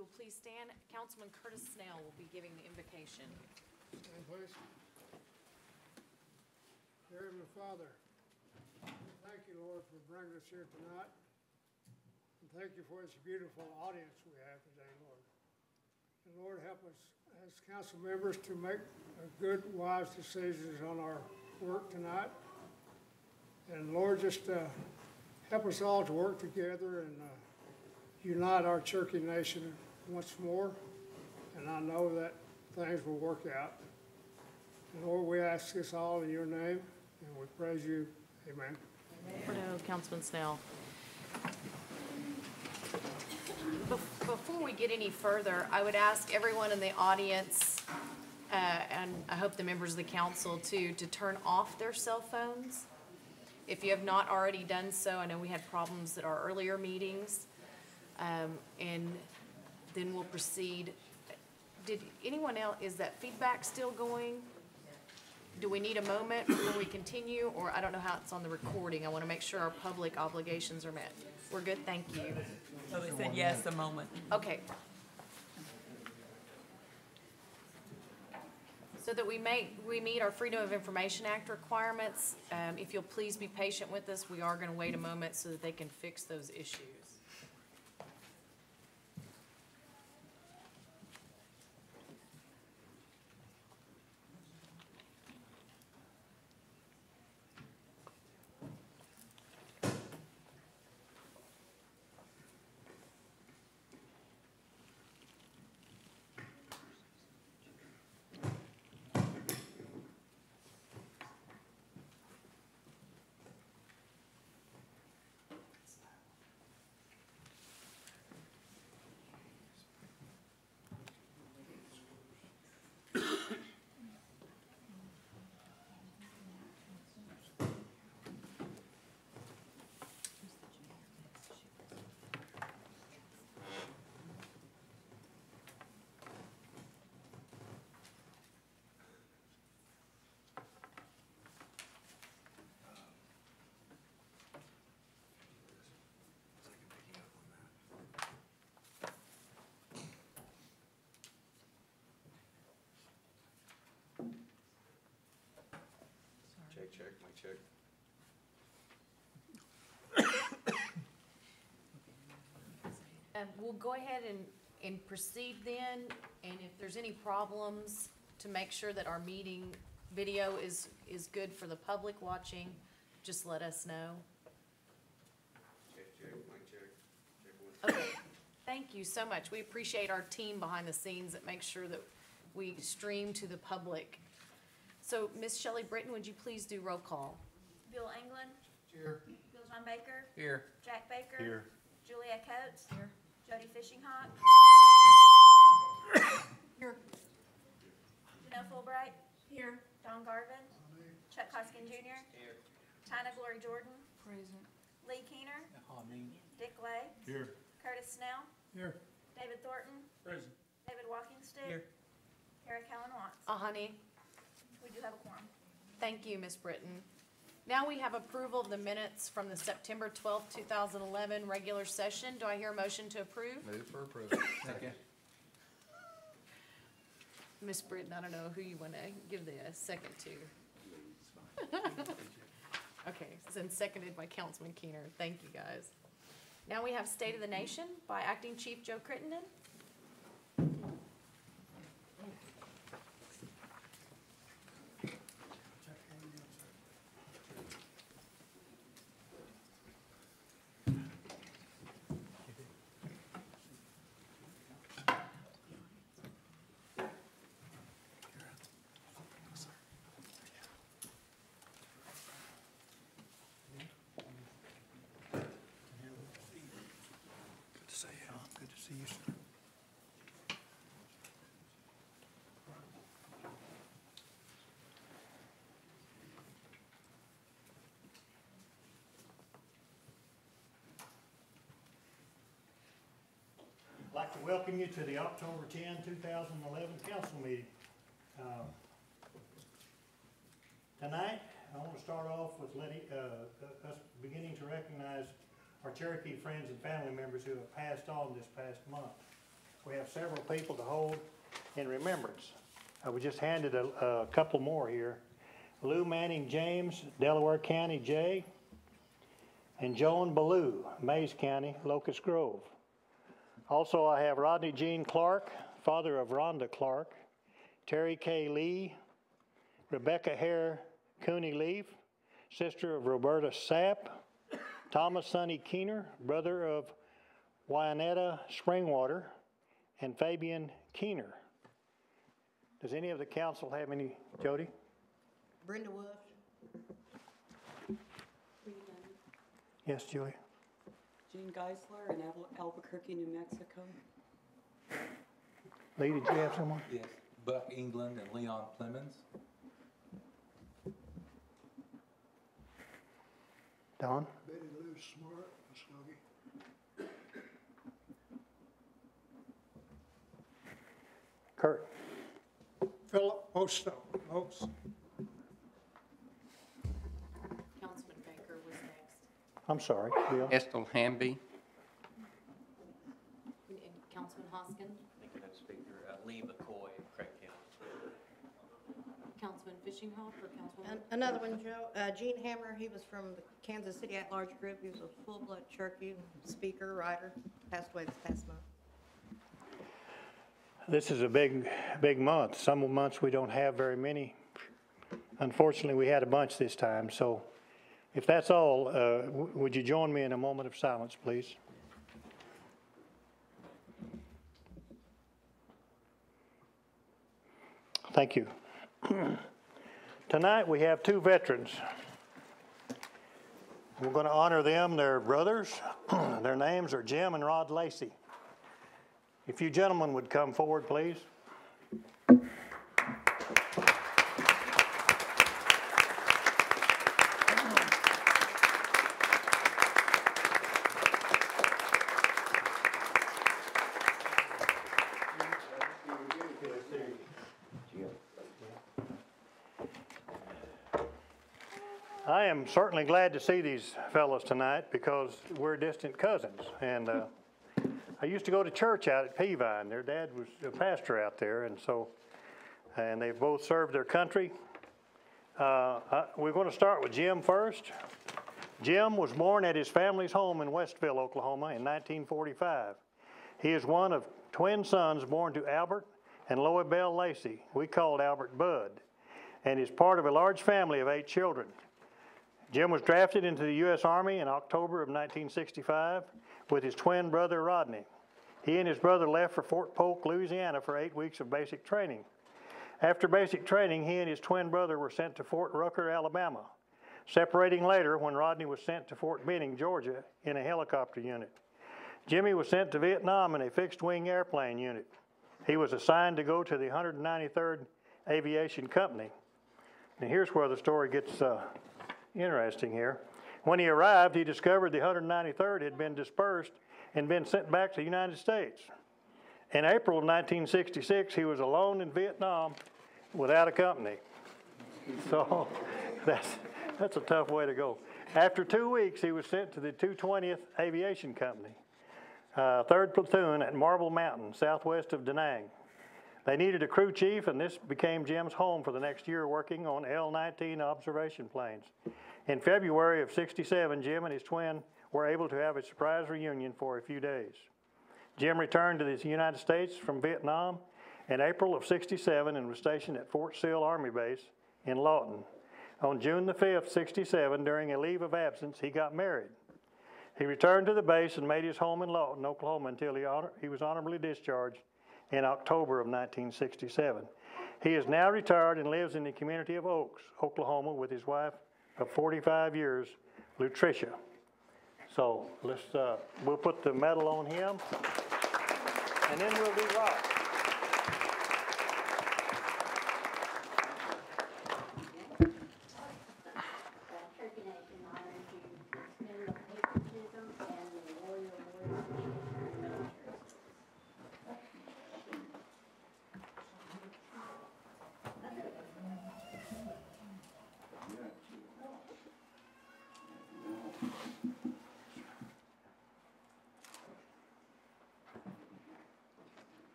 you will please stand. Councilman Curtis Snell will be giving the invocation. Stand, please. Dear Heavenly Father, thank you, Lord, for bringing us here tonight. And thank you for this beautiful audience we have today, Lord. And Lord, help us as council members to make good, wise decisions on our work tonight. And Lord, just help us all to work together and unite our Cherokee Nation once more. And I know that things will work out. And Lord, we ask this all in your name, and we praise you. Amen. Councilman Snell. Before we get any further, I would ask everyone in the audience, and I hope the members of the council too, to turn off their cell phones. If you have not already done so, I know we had problems at our earlier meetings, and then we'll proceed. Did anyone else, is that feedback still going? Do we need a moment before we continue, or I don't know how it's on the recording. I want to make sure our public obligations are met. We're good, thank you. So they said yes, a moment. Okay. So that we meet our Freedom of Information Act requirements, if you'll please be patient with us, we are going to wait a moment so that they can fix those issues. Check, my check. We'll go ahead and proceed then, and if there's any problems, to make sure that our meeting video is good for the public watching, just let us know. Check, my check. Okay, thank you so much. We appreciate our team behind the scenes that makes sure that we stream to the public. So, Ms. Shelley Britton, would you please do roll call? Bill England. Here. Bill John Baker. Here. Jack Baker. Here. Juliet Coates. Here. Jody Fishinghawk. Here. Janelle Fulbright. Here. Don Garvin. Chuck Hoskin Jr. Here. Tina Glory Jordan. Present. Lee Keener. Dick Lay. Here. Curtis Snell. Here. David Thornton. Present. David Walkingstick. Here. Kara Callan Watts. Honey. We do have a quorum. Thank you, Ms. Britton. Now we have approval of the minutes from the September 12th, 2011 regular session. Do I hear a motion to approve? Move for approval. Second. Ms. Britton, I don't know who you want to give the second to. Okay, it's been seconded by Councilman Keener. Thank you, guys. Now we have State of the Nation by Acting Chief Joe Crittenden. Good to see you, sir. I'd like to welcome you to the October 10, 2011 council meeting. Tonight, I want to start off with us beginning to recognize our Cherokee friends and family members who have passed on this past month. we have several people to hold in remembrance. We just handed a couple more here. Lou Manning James, Delaware County, J. And Joan Ballou, Mays County, Locust Grove. Also, I have Rodney Gene Clark, father of Rhonda Clark, Terry K. Lee, Rebecca Hare Cooney Leaf, sister of Roberta Sapp, Thomas Sonny Keener, brother of Wyanetta Springwater, and Fabian Keener. Does any of the council have any, Jody? Brenda Wolf. Yes, Julie. Gene Geisler in Albuquerque, New Mexico. Lee, did you have someone? Yes, Buck England and Leon Clemens. Don? Betty Lou Smart, Muskogee. Kurt? Philip Osto, Oaks. Councilman Baker was next. I'm sorry, Bill. Estel Hamby. And Councilman Hoskin, Thank you, Madam Speaker. Lee McCoy, Craig County. Councilman Fishinghoff, or Councilwoman? Another one, Joe. Gene Hammer, he was from the Kansas City at-large group. He was a full-blood Cherokee speaker, writer. Passed away this past month. This is a big month. Some months we don't have very many. Unfortunately, we had a bunch this time. So if that's all, would you join me in a moment of silence, please? Thank you. Tonight we have two veterans. We're going to honor them. They're brothers. Their names are Jim and Rod Lacey. If you gentlemen would come forward, please. I am certainly glad to see these fellows tonight because we're distant cousins. And I used to go to church out at Peavine. Their dad was a pastor out there, and they've both served their country. We're going to start with Jim first. Jim was born at his family's home in Westville, Oklahoma in 1945. He is one of twin sons born to Albert and Lois Bell Lacey. We called Albert Bud, and is part of a large family of 8 children. Jim was drafted into the U.S. Army in October of 1965 with his twin brother Rodney. He and his brother left for Fort Polk, Louisiana for 8 weeks of basic training. After basic training, he and his twin brother were sent to Fort Rucker, Alabama, separating later when Rodney was sent to Fort Benning, Georgia in a helicopter unit. Jimmy was sent to Vietnam in a fixed-wing airplane unit. He was assigned to go to the 193rd Aviation Company. And here's where the story gets interesting here. When he arrived, he discovered the 193rd had been dispersed and been sent back to the United States. In April of 1966, he was alone in Vietnam without a company. So that's a tough way to go. After 2 weeks, he was sent to the 220th Aviation Company, 3rd Platoon at Marble Mountain, southwest of Da Nang. They needed a crew chief, and this became Jim's home for the next year, working on L-19 observation planes. In February of '67, Jim and his twin were able to have a surprise reunion for a few days. Jim returned to the United States from Vietnam in April of '67 and was stationed at Fort Sill Army Base in Lawton. On June the 5th, '67, during a leave of absence, he got married. He returned to the base and made his home in Lawton, Oklahoma, until he was honorably discharged in October of 1967. He is now retired and lives in the community of Oaks, Oklahoma, with his wife of 45 years, Lutricia. So we'll put the medal on him, and then we'll do Rod. Cherokee Nation honors you to extend the patriotism and the loyal worship of the military.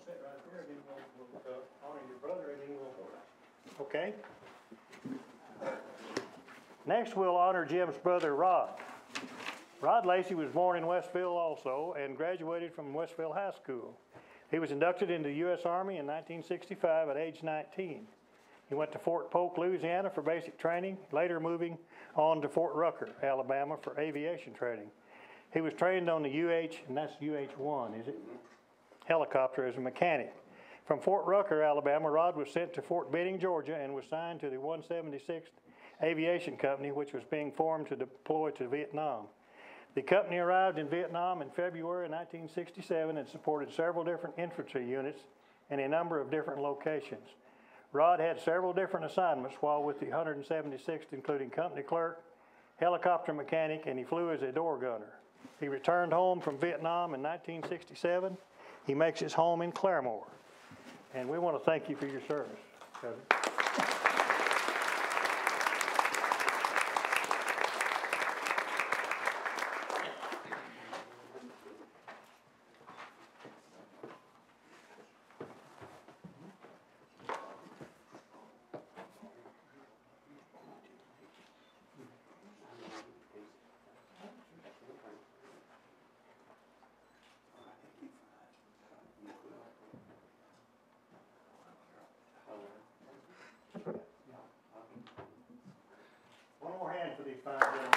sit right there, and then we'll honor your brother, and then we'll... Okay? Next, we'll honor Jim's brother, Rod. Rod Lacey was born in Westville also and graduated from Westville High School. He was inducted into the U.S. Army in 1965 at age 19. He went to Fort Polk, Louisiana for basic training, later moving on to Fort Rucker, Alabama for aviation training. He was trained on the and that's UH-1, is it? Helicopter as a mechanic. From Fort Rucker, Alabama, Rod was sent to Fort Benning, Georgia, and was signed to the 176th Aviation Company, which was being formed to deploy to Vietnam. The company arrived in Vietnam in February 1967 and supported several different infantry units in a number of different locations. Rod had several different assignments while with the 176th, including company clerk, helicopter mechanic, and he flew as a door gunner. He returned home from Vietnam in 1967. He makes his home in Claremore. And we want to thank you for your service, cousin. One more hand for these fine gentlemen.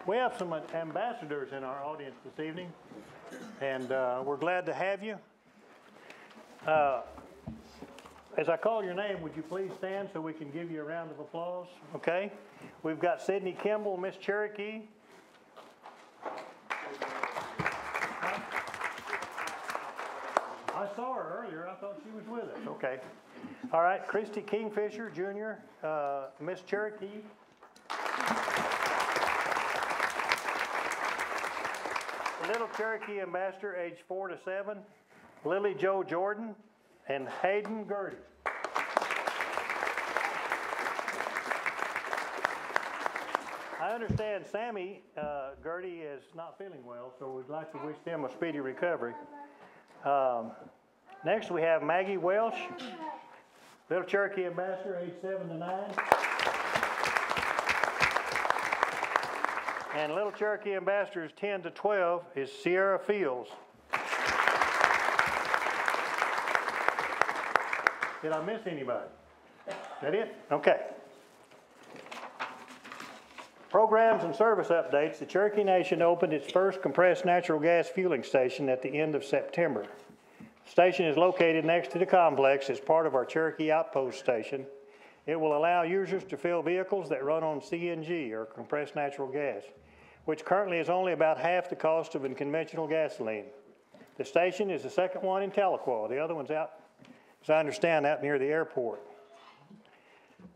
We have some ambassadors in our audience this evening, and we're glad to have you. As I call your name, would you please stand so we can give you a round of applause? Okay. We've got Sydney Kimball, Miss Cherokee. I saw her earlier. I thought she was with us. Okay. All right. Christy Kingfisher, Jr., Miss Cherokee. Little Cherokee Ambassador, age 4 to 7, Lily Jo Jordan, and Hayden Gertie. I understand Sammy Gertie is not feeling well, so we'd like to wish them a speedy recovery. Next, we have Maggie Welsh, Little Cherokee Ambassador, age 7 to 9. And Little Cherokee Ambassadors 10 to 12 is Sierra Fields. Did I miss anybody? Is that it? Okay. Programs and service updates. The Cherokee Nation opened its first compressed natural gas fueling station at the end of September. The station is located next to the complex as part of our Cherokee Outpost Station. It will allow users to fill vehicles that run on CNG, or compressed natural gas, which currently is only about half the cost of conventional gasoline. The station is the second one in Tahlequah. The other one's out, as I understand, out near the airport.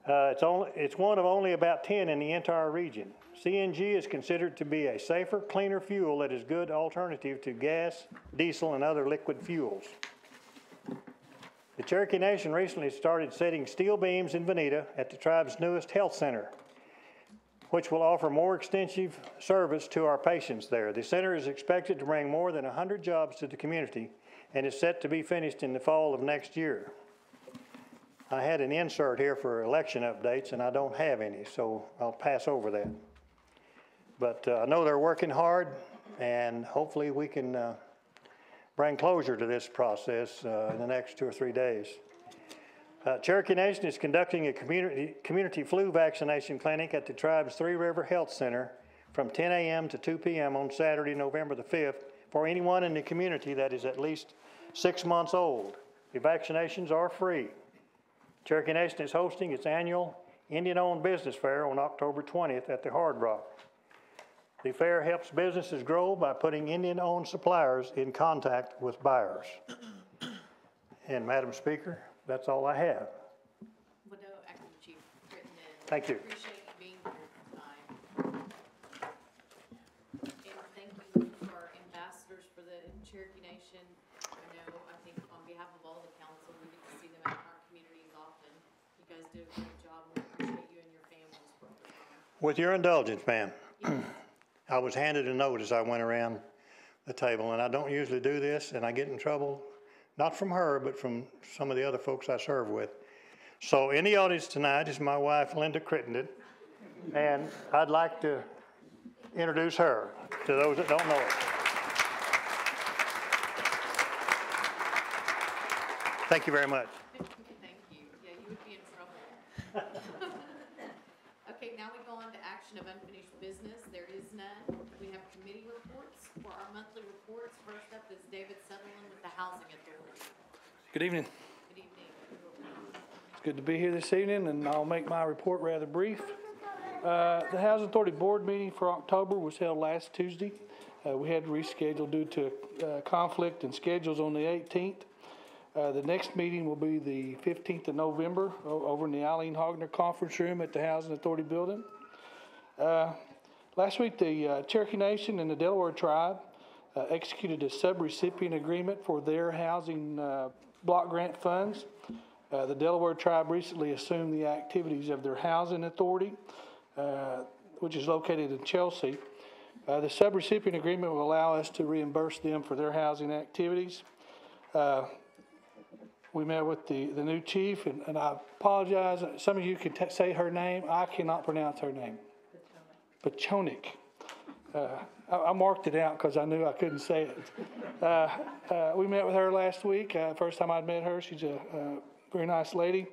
It's one of only about 10 in the entire region. CNG is considered to be a safer, cleaner fuel that is a good alternative to gas, diesel, and other liquid fuels. The Cherokee Nation recently started setting steel beams in Veneta at the tribe's newest health center, which will offer more extensive service to our patients there. The center is expected to bring more than 100 jobs to the community and is set to be finished in the fall of next year. I had an insert here for election updates, and I don't have any, so I'll pass over that. But I know they're working hard, and hopefully we can bring closure to this process in the next 2 or 3 days. Cherokee Nation is conducting a community flu vaccination clinic at the tribe's Three River Health Center from 10 a.m. to 2 p.m. on Saturday, November the 5th, for anyone in the community that is at least 6 months old. The vaccinations are free. Cherokee Nation is hosting its annual Indian-owned business fair on October 20th at the Hard Rock. The fair helps businesses grow by putting Indian-owned suppliers in contact with buyers. And Madam Speaker, that's all I have. Well, no, Acting Chief Crittenden. Thank you. Appreciate you being here tonight. And thank you for our ambassadors for the Cherokee Nation. I think on behalf of all the council, we get to see them out in our communities often. You guys do a great job With your indulgence, ma'am, I was handed a note as I went around the table, and I don't usually do this, and I get in trouble, not from her, but from some of the other folks I serve with. So in the audience tonight is my wife, Linda Crittenden, and I'd like to introduce her to those that don't know her. Thank you very much. Thank you. Yeah, you would be in trouble. Okay, now we go on to action of unfinished business. There is none. We have committee reports. For our monthly reports, first up is David Sutherland with the Housing Authority. Good evening. Good evening. It's good to be here this evening, and I'll make my report rather brief. The Housing Authority Board meeting for October was held last Tuesday. We had to reschedule due to conflict in schedules on the 18th. The next meeting will be the 15th of November over in the Eileen Hogner Conference Room at the Housing Authority Building. Last week, the Cherokee Nation and the Delaware Tribe executed a subrecipient agreement for their housing block grant funds. The Delaware Tribe recently assumed the activities of their housing authority, which is located in Chelsea. The subrecipient agreement will allow us to reimburse them for their housing activities. We met with the new chief, and I apologize. Some of you can say her name. I cannot pronounce her name. Pachonik. I marked it out because I knew I couldn't say it. We met with her last week. First time I'd met her. She's a very nice lady.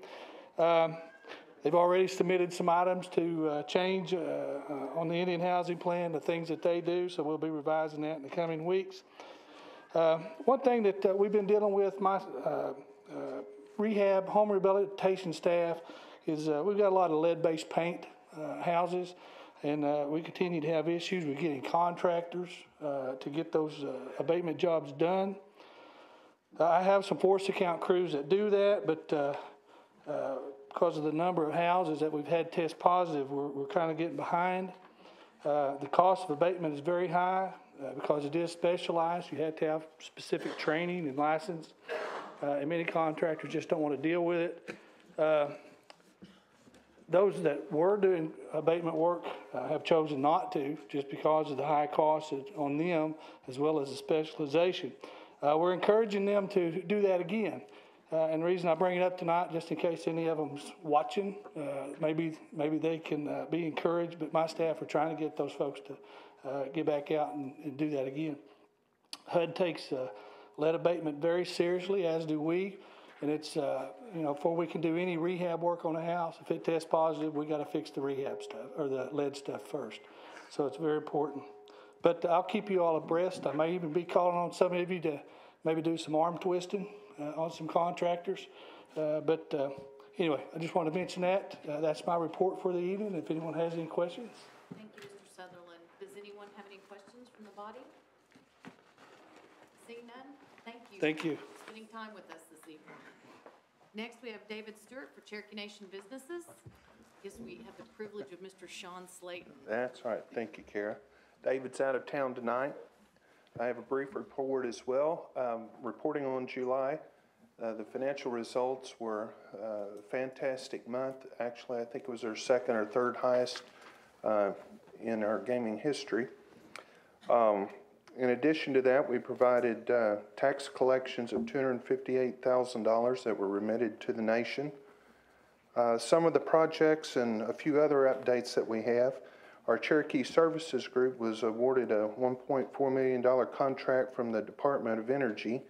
They've already submitted some items to change on the Indian Housing Plan, the things that they do, so we'll be revising that in the coming weeks. One thing that we've been dealing with, my rehab, home rehabilitation staff, is we've got a lot of lead-based paint houses, and we continue to have issues with getting contractors to get those abatement jobs done. I have some force account crews that do that, but because of the number of houses that we've had test positive, we're kind of getting behind. The cost of abatement is very high because it is specialized. You have to have specific training and license, and many contractors just don't want to deal with it. Those that were doing abatement work have chosen not to, just because of the high costs on them, as well as the specialization. We're encouraging them to do that again. And the reason I bring it up tonight, just in case any of them's watching, maybe they can be encouraged, but my staff are trying to get those folks to get back out and do that again. HUD takes lead abatement very seriously, as do we. And it's, before we can do any rehab work on a house, if it tests positive, we got to fix the rehab stuff, or the lead stuff first. So it's very important. But I'll keep you all abreast. I may even be calling on some of you to maybe do some arm twisting on some contractors. Anyway, I just want to mention that. That's my report for the evening, if anyone has any questions. Thank you, Mr. Sutherland. Does anyone have any questions from the body? Seeing none, thank you. Thank you. For spending time with us this evening. Next, we have David Stewart for Cherokee Nation Businesses. I guess we have the privilege of Mr. Sean Slayton. That's right. Thank you, Kara. David's out of town tonight. I have a brief report as well. Reporting on July, the financial results were a fantastic month. Actually, I think it was our second or third highest in our gaming history. In addition to that, we provided tax collections of $258,000 that were remitted to the nation. Some of the projects and a few other updates that we have. Our Cherokee Services Group was awarded a $1.4 million contract from the Department of Energy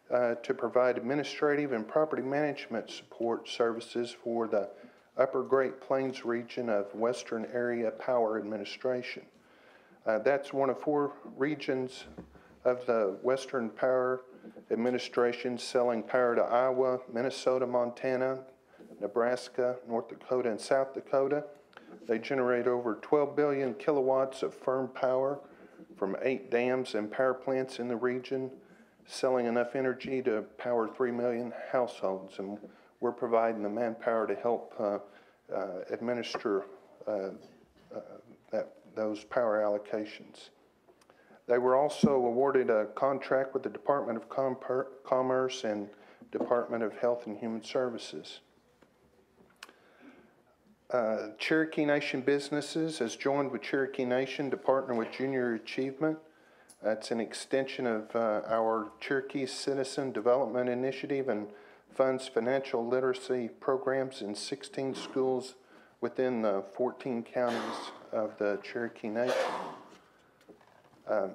to provide administrative and property management support services for the Upper Great Plains region of Western Area Power Administration. That's one of 4 regions of the Western Power Administration selling power to Iowa, Minnesota, Montana, Nebraska, North Dakota, and South Dakota. They generate over 12 billion kilowatts of firm power from 8 dams and power plants in the region, selling enough energy to power 3 million households. And we're providing the manpower to help administer those power allocations. They were also awarded a contract with the Department of Commerce and Department of Health and Human Services. Cherokee Nation Businesses has joined with Cherokee Nation to partner with Junior Achievement. It's an extension of our Cherokee Citizen Development Initiative and funds financial literacy programs in 16 schools within the 14 counties of the Cherokee Nation.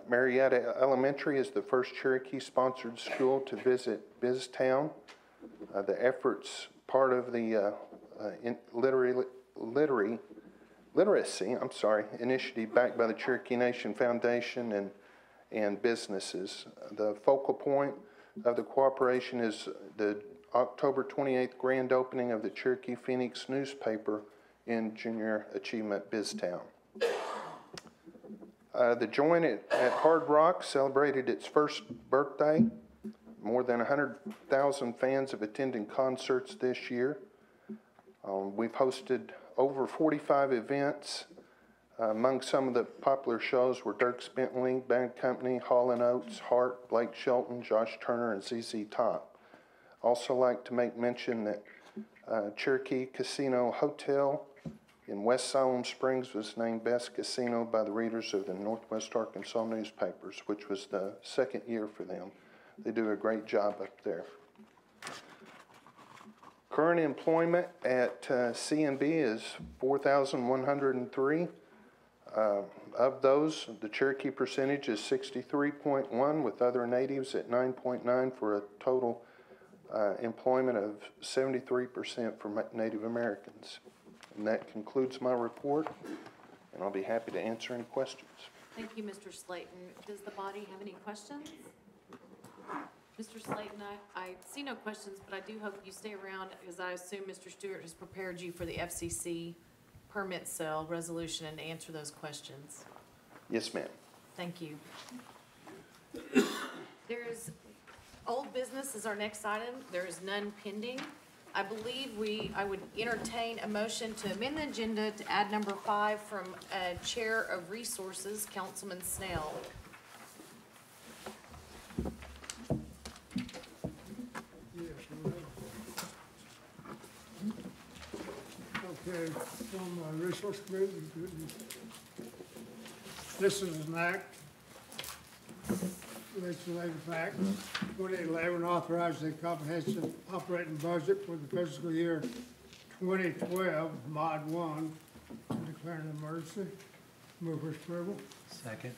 Marietta Elementary is the first Cherokee-sponsored school to visit BizTown. The effort's part of the literacy initiative backed by the Cherokee Nation Foundation and businesses. The focal point of the cooperation is the October 28th grand opening of the Cherokee Phoenix newspaper in Junior Achievement BizTown. The Joint at Hard Rock celebrated its first birthday. More than 100,000 fans have attended concerts this year. We've hosted over 45 events. Among some of the popular shows were Dierks Bentley Band Company, Hall & Oates, Hart, Blake Shelton, Josh Turner, and ZZ Top. Also like to make mention that Cherokee Casino Hotel in West Siloam Springs was named Best Casino by the readers of the Northwest Arkansas newspapers, which was the second year for them. They do a great job up there. Current employment at C&B is 4,103. Of those, the Cherokee percentage is 63.1, with other natives at 9.9 for a total employment of 73% for Native Americans. And that concludes my report, and I'll be happy to answer any questions. Thank you, Mr. Slayton. Does the body have any questions? Mr. Slayton, I see no questions, but I do hope you stay around because I assume Mr. Stewart has prepared you for the FCC permit sale resolution and to answer those questions. Yes, ma'am. Thank you. There's old business is our next item. There is none pending. I believe I would entertain a motion to amend the agenda to add number 5 from Chair of Resources, Councilman Snell. Okay, from Resource Committee, this is an act, legislative act, 2011 authorizing a comprehensive operating budget for the fiscal year 2012, Mod 1, declaring an emergency. Move for approval. Second.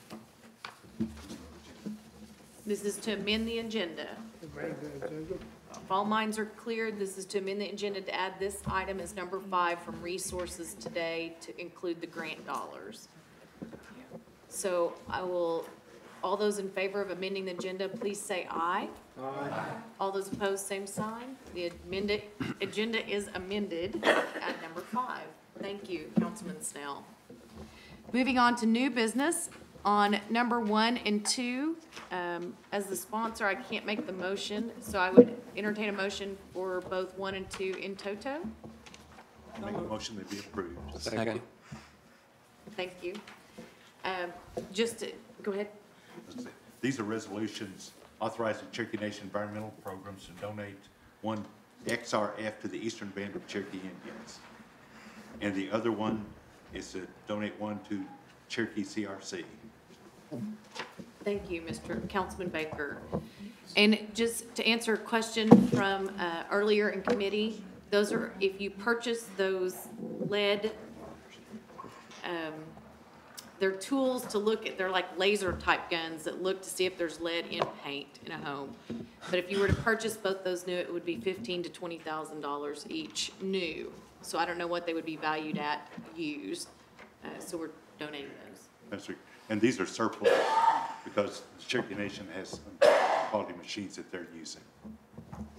This is to amend the agenda. Amend the agenda. If all minds are clear, this is to amend the agenda to add this item as number 5 from Resources today to include the grant dollars. So all those in favor of amending the agenda, please say aye. Aye. All those opposed, same sign. The agenda is amended at number 5. Thank you, Councilman Snell. Moving on to new business. On number 1 and 2, as the sponsor, I can't make the motion, so I would entertain a motion for both 1 and 2 in toto. Make a motion to be approved. Second. Thank you. Go ahead. These are resolutions authorizing Cherokee Nation environmental programs to donate 1 XRF to the Eastern Band of Cherokee Indians. And the other one is to donate 1 to Cherokee CRC. Thank you, Mr. Councilman Baker. And just to answer a question from earlier in committee, those are, if you purchase those lead, they're tools to look at, they're like laser type guns that look to see if there's lead in paint in a home. But if you were to purchase both those new, it would be $15,000 to $20,000 each new. So I don't know what they would be valued at used. So we're donating those. That's right. And these are surplus because the Cherokee Nation has some quality machines that they're using.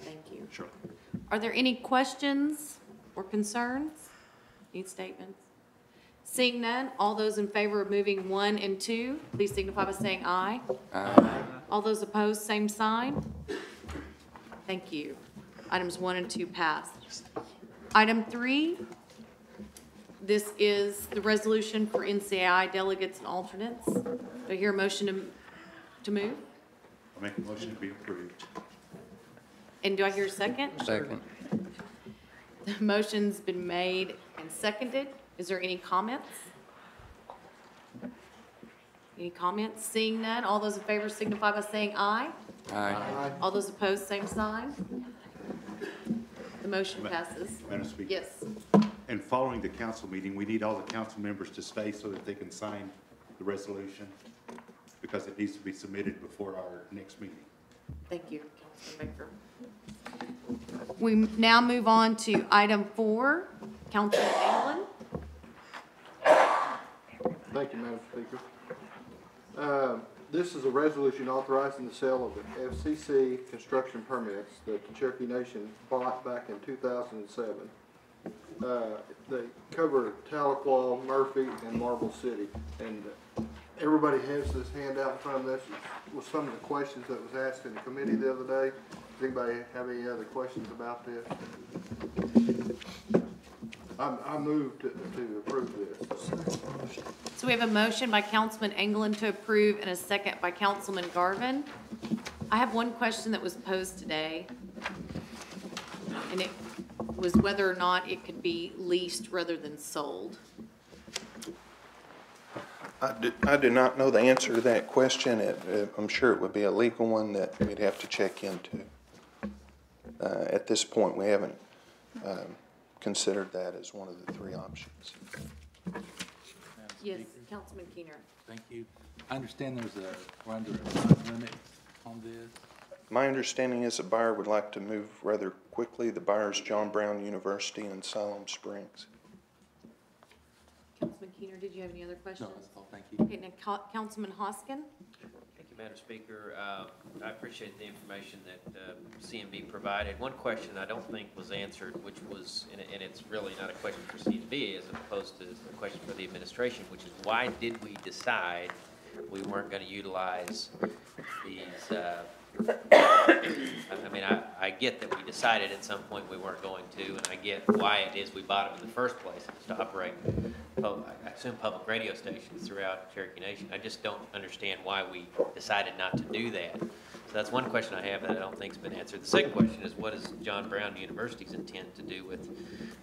Thank you. Sure. Are there any questions or concerns? Any statements? Seeing none, all those in favor of moving 1 and 2, please signify by saying aye. Aye. All those opposed, same sign. Thank you. Items 1 and 2 passed. Item 3, this is the resolution for NCAI delegates and alternates. Do I hear a motion to move? I'll make a motion to be approved. And do I hear a second? Second. The motion's been made and seconded. Is there any comments? Any comments? Seeing none, all those in favor signify by saying aye. Aye. All those opposed, same sign. The motion passes. Madam Speaker. Yes. And following the council meeting, we need all the council members to stay so that they can sign the resolution, because it needs to be submitted before our next meeting. Thank you, Councilman Baker. We now move on to item 4, Councilman England. Thank you, Madam Speaker. This is a resolution authorizing the sale of the FCC construction permits that the Cherokee Nation bought back in 2007. They cover Tahlequah, Murphy, and Marble City. And everybody has this handout in front of this. It was some of the questions that was asked in the committee the other day. Does anybody have any other questions about this? I move to approve this. So we have a motion by Councilman England to approve and a second by Councilman Garvin. I have one question that was posed today, and it was whether or not it could be leased rather than sold. I do not know the answer to that question. I'm sure it would be a legal one that we'd have to check into. At this point, we haven't considered that as one of the 3 options. Yes, Councilman Keener. Thank you. I understand we're under a time limit on this. My understanding is the buyer would like to move rather quickly. The buyer is John Brown University in Siloam Springs. Councilman Keener, did you have any other questions? No, that's all. Thank you. Okay, now Councilman Hoskin. Thank you, Madam Speaker. I appreciate the information that CMB provided. One question I don't think was answered, which was, and it's really not a question for CMB as opposed to a question for the administration, which is why did we decide we weren't going to utilize these I mean, I get that we decided at some point we weren't going to, and I get why it is we bought them in the first place. It's to operate, I assume, public radio stations throughout Cherokee Nation. I just don't understand why we decided not to do that. So that's one question I have that I don't think has been answered. The second question is, what is John Brown University's intent to do with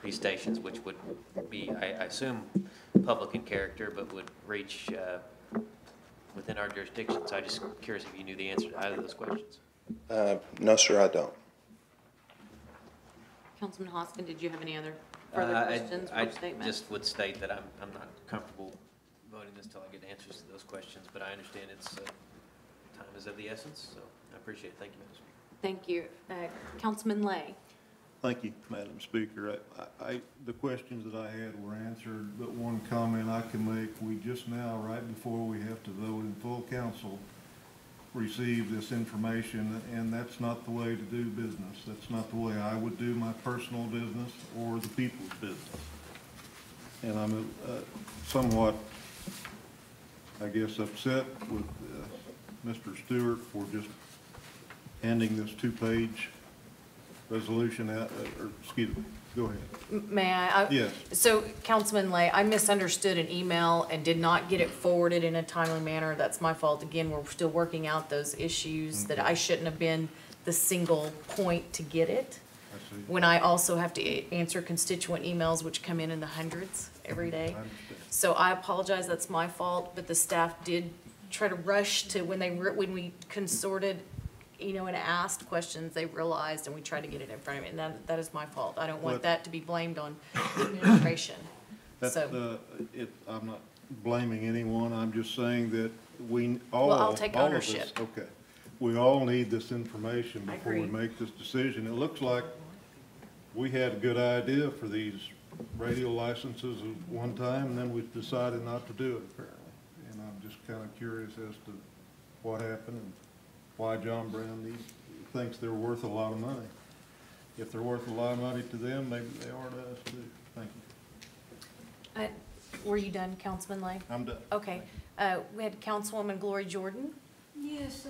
these stations, which would be, I assume, public in character, but would reach within our jurisdiction? So I'm just curious if you knew the answer to either of those questions. No, sir, I don't. Councilman Hoskin, did you have any other further questions or statements? I just would state that I'm not comfortable voting this till I get answers to those questions, but I understand it's time is of the essence, so I appreciate it. Thank you, Madam Speaker. Thank you. Councilman Lay. Thank you, Madam Speaker. The questions that I had were answered, but one comment I can make, we just now, right before we have to vote in full council, receive this information, and that's not the way to do business. That's not the way I would do my personal business or the people's business. And I'm somewhat, I guess, upset with Mr. Stewart for just handing this 2-page resolution out, or excuse me, go ahead. May I? Yes. So, Councilman Lay, I misunderstood an email and did not get it forwarded in a timely manner. That's my fault. Again, we're still working out those issues that I shouldn't have been the single point to get it. I see. When I also have to answer constituent emails, which come in the hundreds every day. I understand. So I apologize, that's my fault, but the staff did try to rush to, when we consorted, you know, and asked questions, they realized, and we tried to get it in front of me, and that is my fault. I don't want that to be blamed on the administration. That's, So, I'm not blaming anyone, I'm just saying that we all, well, I'll take all of us- ownership. Okay. We all need this information I before we agree. make this decision. It looks like we had a good idea for these radio licenses at one time, and then we decided not to do it apparently. And I'm just kind of curious as to what happened and why John Brown thinks they're worth a lot of money. If they're worth a lot of money to them, maybe they are to us too. Thank you. Were you done, Councilman Lay? I'm done. Okay. We had Councilwoman Glory Jordan. Yes.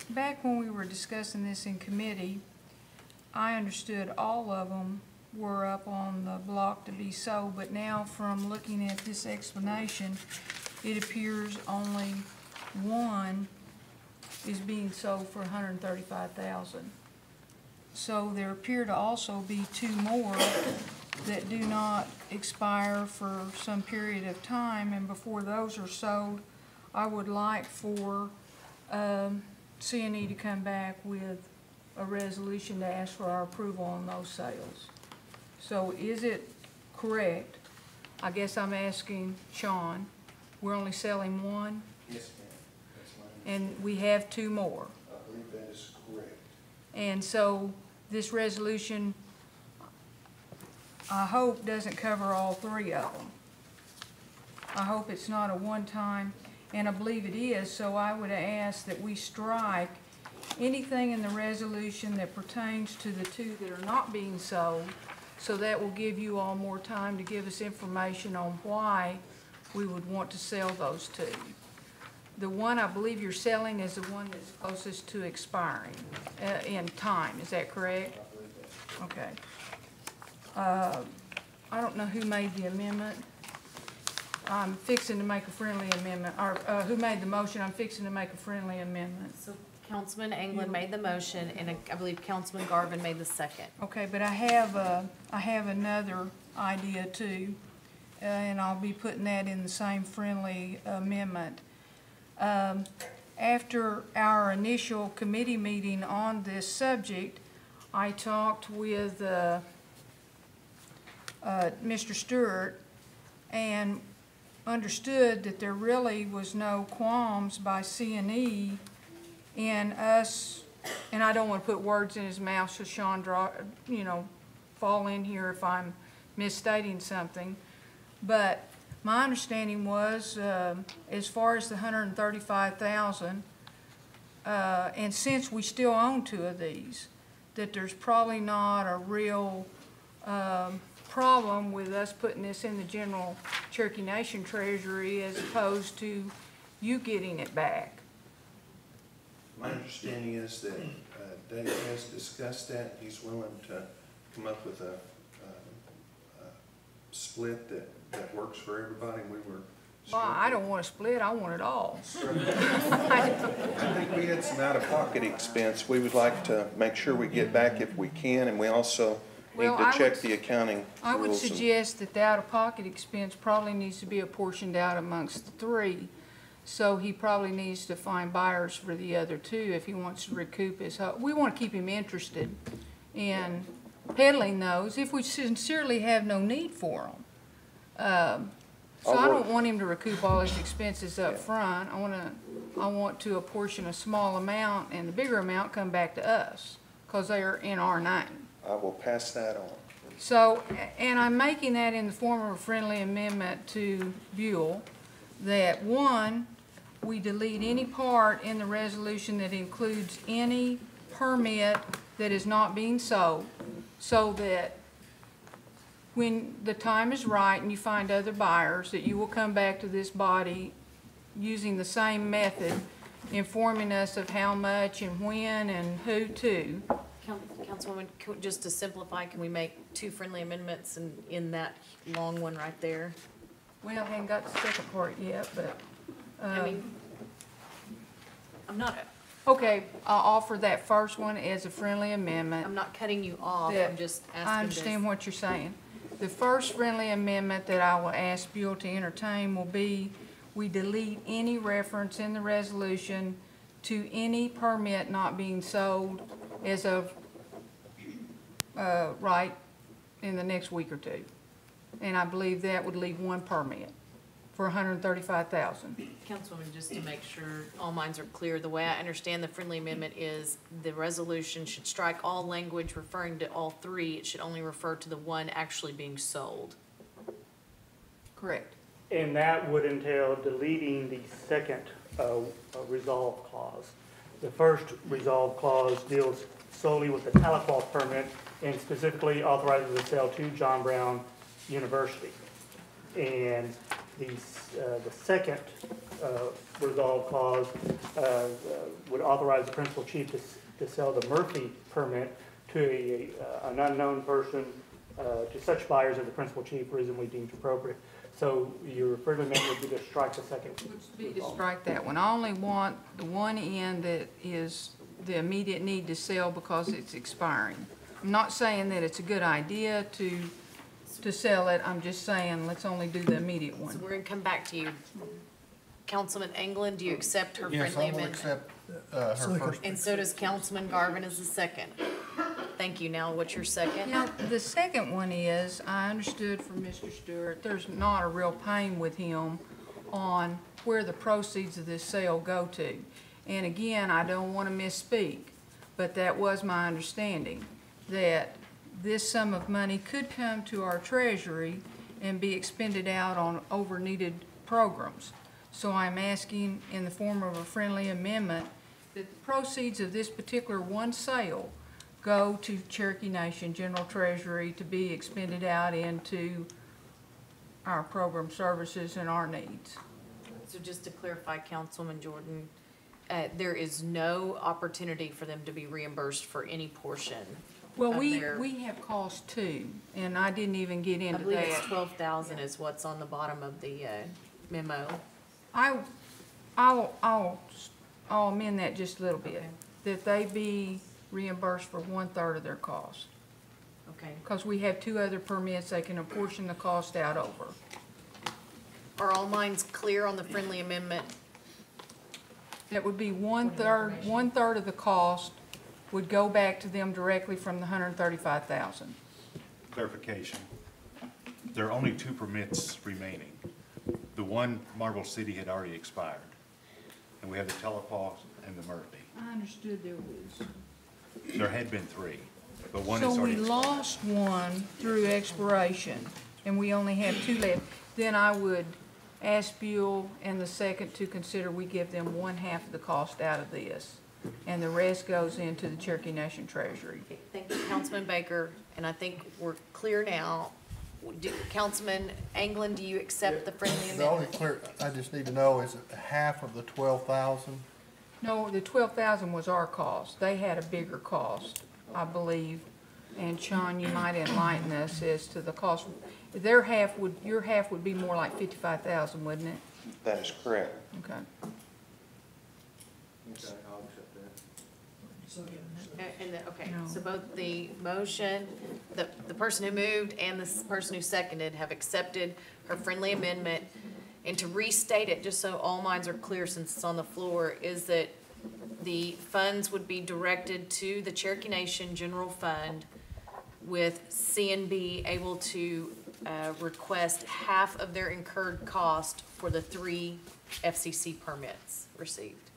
Back when we were discussing this in committee, I understood all of them were up on the block to be sold, but now from looking at this explanation, it appears only one is being sold for $135,000. So there appear to also be 2 more that do not expire for some period of time, and before those are sold, I would like for C&E to come back with a resolution to ask for our approval on those sales. So is it correct? I guess I'm asking Sean, we're only selling one? Yes, ma'am. That's my And we have two more. I believe that is correct. And so this resolution, I hope, doesn't cover all three of them. I hope it's not a one-time, and I believe it is, so I would ask that we strike anything in the resolution that pertains to the two that are not being sold, so that will give you all more time to give us information on why we would want to sell those two. The one I believe you're selling is the one that's closest to expiring in time, is that correct? Okay. I don't know who made the amendment. I'm fixing to make a friendly amendment, or who made the motion? I'm fixing to make a friendly amendment. So Councilman England made the motion, and I believe Councilman Garvin made the second. Okay, but I have another idea too, and I'll be putting that in the same friendly amendment. After our initial committee meeting on this subject, I talked with Mr. Stewart and understood that there really was no qualms by C&E in us, and I don't want to put words in his mouth, so Sean, fall in here if I'm misstating something, but my understanding was, as far as the $135,000, and since we still own two of these, that there's probably not a real problem with us putting this in the general Cherokee Nation treasury as opposed to you getting it back. My understanding is that Dave has discussed that. He's willing to come up with a split that works for everybody. We were. Well, I don't want to split, I want it all. I think we had some out-of-pocket expense. We would like to make sure we get back if we can, and we also need to check the accounting rules. I would suggest that the out-of-pocket expense probably needs to be apportioned out amongst the three. So he probably needs to find buyers for the other two if he wants to recoup his whole. We want to keep him interested in peddling those if we sincerely have no need for them. So I don't want him to recoup all his expenses up front. I want to apportion a small amount and the bigger amount come back to us because they are in our name. I will pass that on. So, and I'm making that in the form of a friendly amendment to Buell, that one, we delete any part in the resolution that includes any permit that is not being sold, so that when the time is right and you find other buyers, that you will come back to this body using the same method, informing us of how much and when and who to. Councilwoman, just to simplify, can we make two friendly amendments in that long one right there? Well, I haven't got the second part yet, but, I mean, I'm not, okay, I'll offer that first one as a friendly amendment. I'm not cutting you off, that- I'm just asking. I understand what you're saying. The first friendly amendment that I will ask Buell to entertain will be, we delete any reference in the resolution to any permit not being sold as of, right in the next week or two. And I believe that would leave one permit for $135,000. Councilwoman, just to make sure all minds are clear, the way I understand the friendly amendment is the resolution should strike all language referring to all three. It should only refer to the one actually being sold. Correct. And that would entail deleting the second resolve clause. The first resolve clause deals solely with the Tahlequah permit and specifically authorizes the sale to John Brown University. And the second resolve clause would authorize the principal chief to sell the Murphy permit to an unknown person to such buyers as the principal chief reasonably deems appropriate. So your friendly amendment would be to strike the second. Would be to strike that one. I only want the one in that is the immediate need to sell because it's expiring. I'm not saying that it's a good idea to to sell it. I'm just saying, let's only do the immediate So one. we're gonna come back to you. Councilman England, do you accept her Yes, friendly I will amendment? accept, her first. And so does Councilman Garvin as the second. Thank you. Now, what's your second? Now, the second one is, I understood from Mr. Stewart, there's not a real pain with him on where the proceeds of this sale go to. And again, I don't want to misspeak, but that was my understanding, that this sum of money could come to our treasury and be expended out on over-needed programs. So I'm asking in the form of a friendly amendment that the proceeds of this particular one sale go to Cherokee Nation General Treasury to be expended out into our program services and our needs. So just to clarify, Councilman Jordan, there is no opportunity for them to be reimbursed for any portion Well, of we their- have cost too, and I didn't even get I into believe it's that. 12,000 is what's on the bottom of the memo. I'll amend that just a little bit, that they be reimbursed for 1/3 of their cost. Okay. Because we have 2 other permits they can apportion the cost out over. Are all minds clear on the friendly amendment? That would be 1/3 of the cost would go back to them directly from the 135,000. Clarification. There are only 2 permits remaining. The one, Marble City, had already expired. And we have the Telepaw and the Murphy. I understood there was. There had been 3, but one is So already we expired. lost one through expiration, and we only have 2 left. Then I would ask Buell and the second to consider we give them 1/2 of the cost out of this, and the rest goes into the Cherokee Nation Treasury. Thank you, Councilman Baker, and I think we're clear now. Councilman England, do you accept the friendly The only amendment? I just need to know, is it half of the 12,000? No, the 12,000 was our cost. They had a bigger cost, I believe. And Sean, you might enlighten us as to the cost. Your half would be more like 55,000, wouldn't it? That is correct. Okay. Okay, I'll accept that. Okay, No. so both the motion, the person who moved and the person who seconded have accepted her friendly amendment. And to restate it, just so all minds are clear since it's on the floor, is that the funds would be directed to the Cherokee Nation General Fund, with C&B able to request half of their incurred cost for the 3 FCC permits received.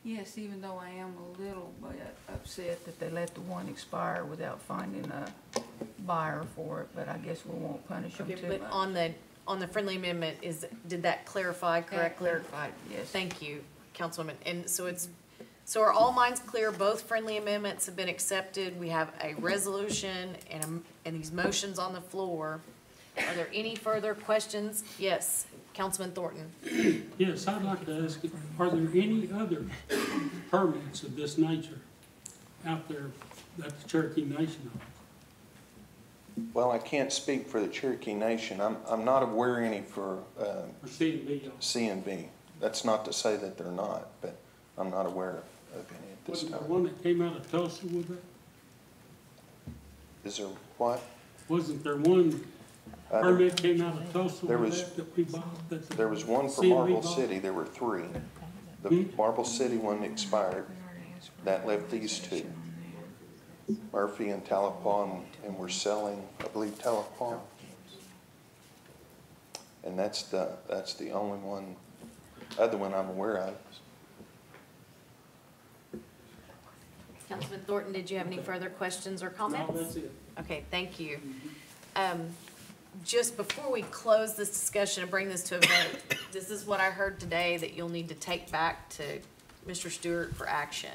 Yes, even though I am a little bit upset that they let the one expire without finding a buyer for it, but I guess we won't punish them Okay, too but much. on the friendly amendment, did that clarify correctly? Clarified, yes. Thank you, Councilwoman. And so are all minds clear? Both friendly amendments have been accepted. We have a resolution and these motions on the floor. Are there any further questions? Yes, Councilman Thornton. Yes, I'd like to ask, are there any other permits of this nature out there that the Cherokee Nation owns? Well, I can't speak for the Cherokee Nation. I'm not aware any for Or C&B? C&B. That's not to say that they're not, but I'm not aware of any at this Wasn't there time. one that came out of Tulsa with it? Is there what? Wasn't there one Uh, permit came out of Tulsa there with was- that we bought? That the There was one for C&B Marble bought? City. There were 3. The Marble City one expired. That left these 2. Murphy and Telepaw, and we're selling, I believe, Telepaw. And that's the only one, other one I'm aware of. Councilman Thornton, did you have any further questions or comments? No, that's it. Okay, thank you. Just before we close this discussion and bring this to a vote, this is what I heard today that you'll need to take back to Mr. Stewart for action.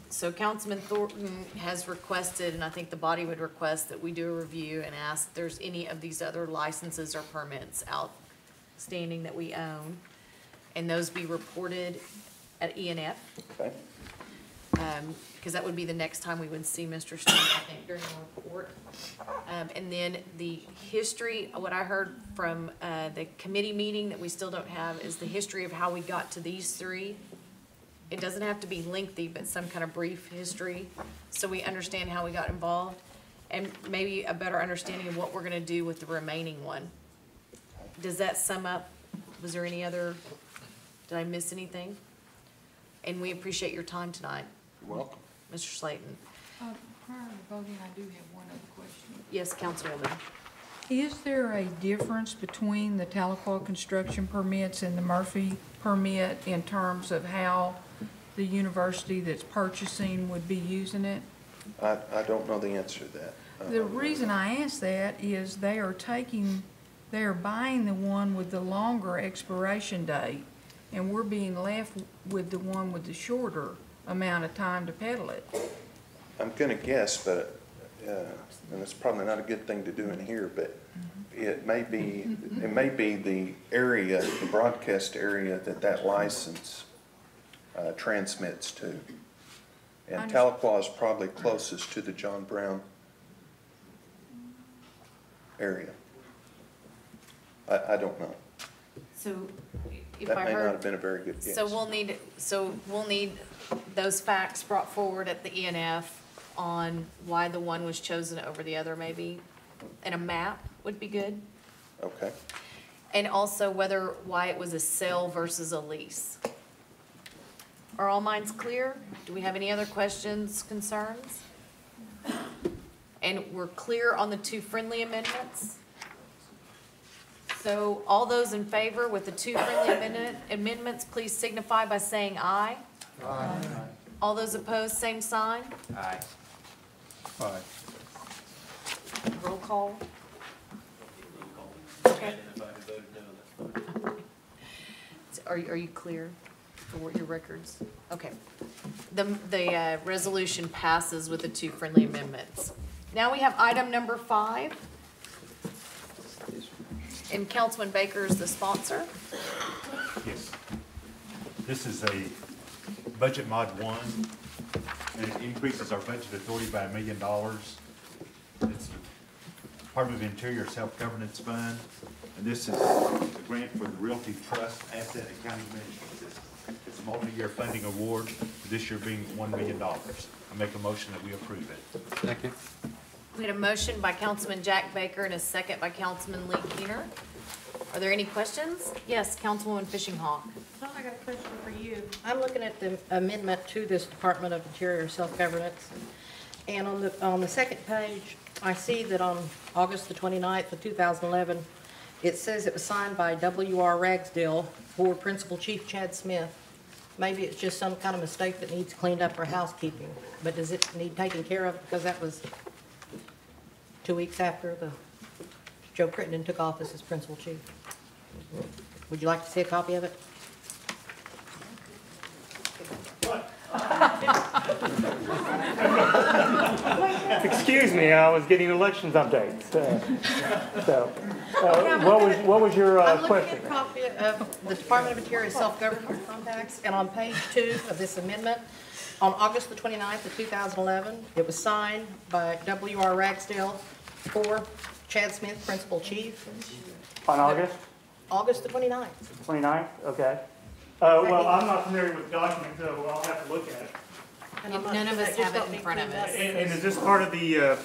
So Councilman Thornton has requested, and I think the body would request, that we do a review and ask if there's any of these other licenses or permits outstanding that we own, and those be reported at ENF. Okay. Because that would be the next time we would see Mr. Stewart, I think, during the report. And then the history, what I heard from the committee meeting that we still don't have, is the history of how we got to these 3. It doesn't have to be lengthy, but some kind of brief history, so we understand how we got involved. and maybe a better understanding of what we're gonna do with the remaining one. Does that sum up, was there any other, did I miss anything? And we appreciate your time tonight. You're welcome. Mr. Slayton. Prior to voting, I do have one other question. Yes, Councilwoman. Is there a difference between the Tahlequah construction permits and the Murphy permit in terms of how the university that's purchasing would be using it? I don't know the answer to that. The reason I ask that is they are buying the one with the longer expiration date, and we're being left with the one with the shorter amount of time to peddle it. I'm gonna guess, but, and it's probably not a good thing to do in here, but it may be the area, the broadcast area that license transmits to. And Tahlequah is probably closest to the John Brown area. I don't know. So if That I may not heard, have been a very good guess. so we'll need those facts brought forward at the ENF on why the one was chosen over the other maybe, and a map would be good. Okay. And also why it was a sale versus a lease. Are all minds clear? Do we have any other questions, concerns? And we're clear on the two friendly amendments? So all those in favor with the two friendly amendments, please signify by saying aye. Aye. All those opposed, same sign. Aye. Aye. Roll call. Okay. Are you clear for your records? Okay. The resolution passes with the two friendly amendments. Now we have item number 5. And Councilman Baker is the sponsor. Yes. This is a budget mod 1, and it increases our budget authority by $1 million. It's Department of Interior Self-Governance Fund, and this is a grant for the Realty Trust Asset Accounting Management System. It's a multi-year funding award, this year being $1 million. I make a motion that we approve it. Second. We had a motion by Councilman Jack Baker and a second by Councilman Lee Keener. Are there any questions? Yes, Councilwoman Fishing Hawk. Tom, I got a question for you. I'm looking at the amendment to this Department of Interior Self-Governance. And on the second page, I see that on August the 29th of 2011, it says it was signed by W.R. Ragsdale for Principal Chief Chad Smith. Maybe it's just some kind of mistake that needs cleaned up or housekeeping. But does it need taken care of? Because that was 2 weeks after Joe Crittenden took office as Principal Chief. Would you like to see a copy of it? Excuse me, I was getting elections updates. What was your question? I'm looking at a copy of the Department of Interior Self-Government Compacts, and on page 2 of this amendment, on August the 29th of 2011, it was signed by W.R. Ragsdale for Chad Smith, Principal Chief. On August? August the 29th. 29th, okay. Well, I'm not familiar with the document, so I'll have to look at it. And I'm not None sure of that us just have it don't in need front of cleaned up. us. And is this part of the,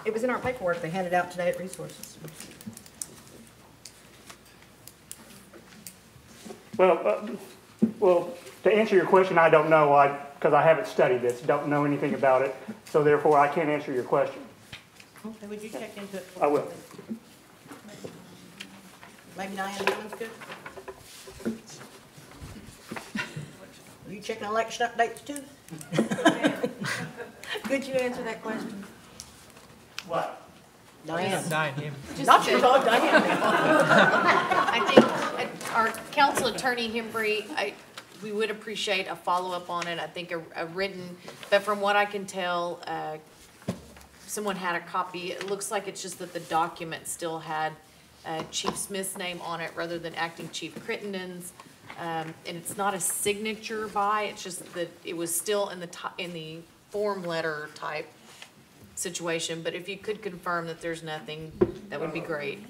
It was in our paperwork they handed out today at Resources. Well, to answer your question, I don't know, because I haven't studied this, don't know anything about it, so therefore I can't answer your question. Okay, would you check into it? I will. Maybe Diane Newman's good? Are you checking election updates too? Could you answer that question? What? Diane. Diane. Not your dog, Diane. I think our council attorney, Hembry, we would appreciate a follow-up on it. I think a written, but from what I can tell, someone had a copy. It looks like it's just that the document still had Chief Smith's name on it rather than Acting Chief Crittenden's. And it's not a signature by, it's just that it was still in the form letter type situation. But if you could confirm that there's nothing, that would be great.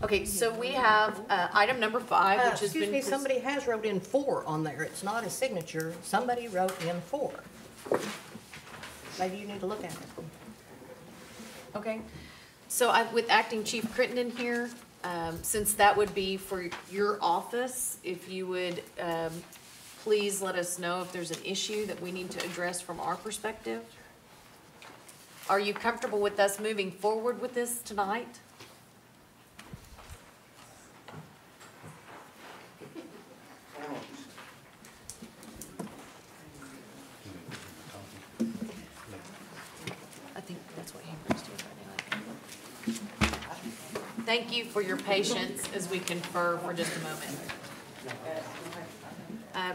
Okay, so we have item number 5, which has been... Excuse me, somebody has wrote in 4 on there. It's not a signature. Somebody wrote in 4. maybe you need to look at it. Okay, so with Acting Chief Crittenden here, since that would be for your office, if you would, please let us know if there's an issue that we need to address from our perspective. Are you comfortable with us moving forward with this tonight? I think that's what Amber's doing right now. Thank you for your patience as we confer for just a moment.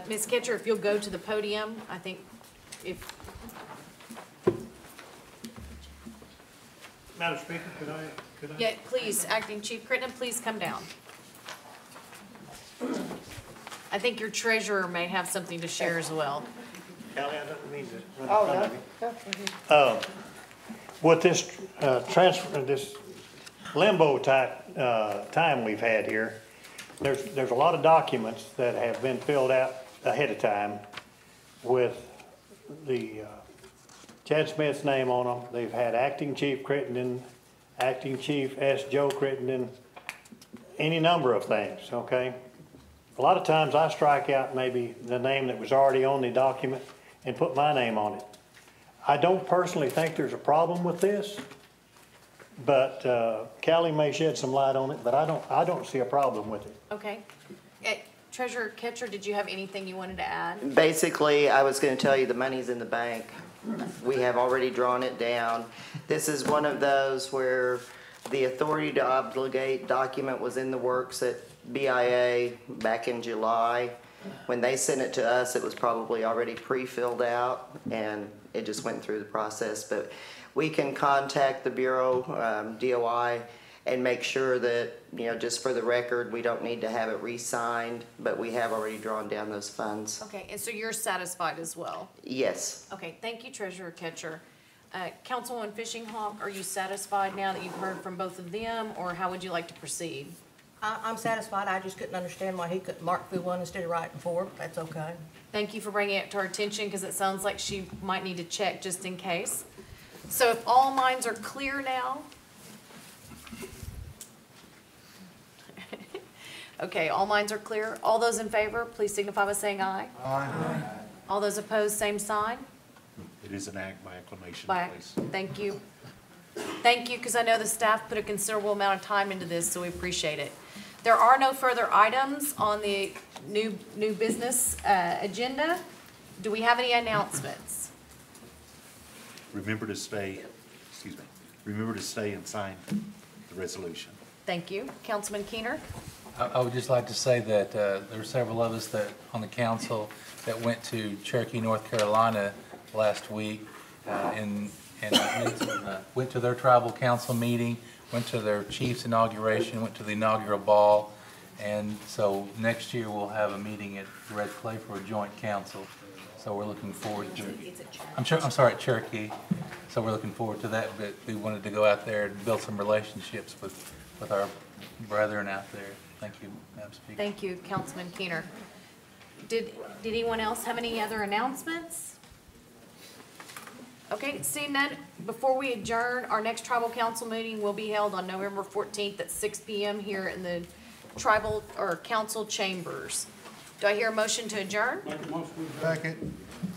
Ms. Ketcher, if you'll go to the podium, I think if, Madam Speaker, could I? yeah, please, Acting Chief Crittenden, please come down. I think your treasurer may have something to share as well. Callie, I don't mean to run in front of you. With this this limbo type time we've had here, there's a lot of documents that have been filled out ahead of time with the Chad Smith's name on them. They've had Acting Chief Crittenden, Acting Chief S. Joe Crittenden, any number of things, okay? A lot of times I strike out maybe the name that was already on the document and put my name on it. I don't personally think there's a problem with this, but Callie may shed some light on it, but I don't see a problem with it. Okay. Treasurer Ketcher, did you have anything you wanted to add? Basically, I was going to tell you the money's in the bank. We have already drawn it down. This is one of those where the authority to obligate document was in the works at BIA back in July. When they sent it to us, it was probably already pre-filled out, and it just went through the process. But we can contact the Bureau, DOI, and make sure that, you know, just for the record, we don't need to have it re-signed, but we have already drawn down those funds. Okay, and so you're satisfied as well? Yes. Okay, thank you, Treasurer Ketcher. Councilwoman Fishing Hawk, are you satisfied now that you've heard from both of them, or how would you like to proceed? I'm satisfied. I just couldn't understand why he couldn't mark through one instead of writing four, but that's okay. Thank you for bringing it to our attention, because it sounds like she might need to check just in case. So if all minds are clear now. Okay, all minds are clear. All those in favor, please signify by saying aye. Aye. All those opposed, same sign. It is an act by acclamation, Bye. please. Thank you. Thank you, because I know the staff put a considerable amount of time into this, so we appreciate it. There are no further items on the new business agenda. Do we have any announcements? Remember to stay and sign the resolution. Thank you. Councilman Keener? I would just like to say that there were several of us that on the council that went to Cherokee, North Carolina last week and went to their tribal council meeting, went to their chief's inauguration, went to the inaugural ball, and so next year we'll have a meeting at Red Clay for a joint council. So we're looking forward to I'm sorry, at Cherokee. So we're looking forward to that, but we wanted to go out there and build some relationships with our brethren out there. Thank you, Madam Speaker. Thank you, Councilman Keener. Did anyone else have any other announcements? Okay, seeing none, before we adjourn, our next tribal council meeting will be held on November 14th at 6 p.m. here in the tribal or council chambers. Do I hear a motion to adjourn? Second.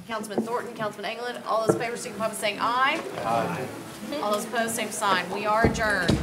Councilman Thornton, Councilman England, all those in favor signify by saying aye. Aye. All those opposed, same sign. We are adjourned.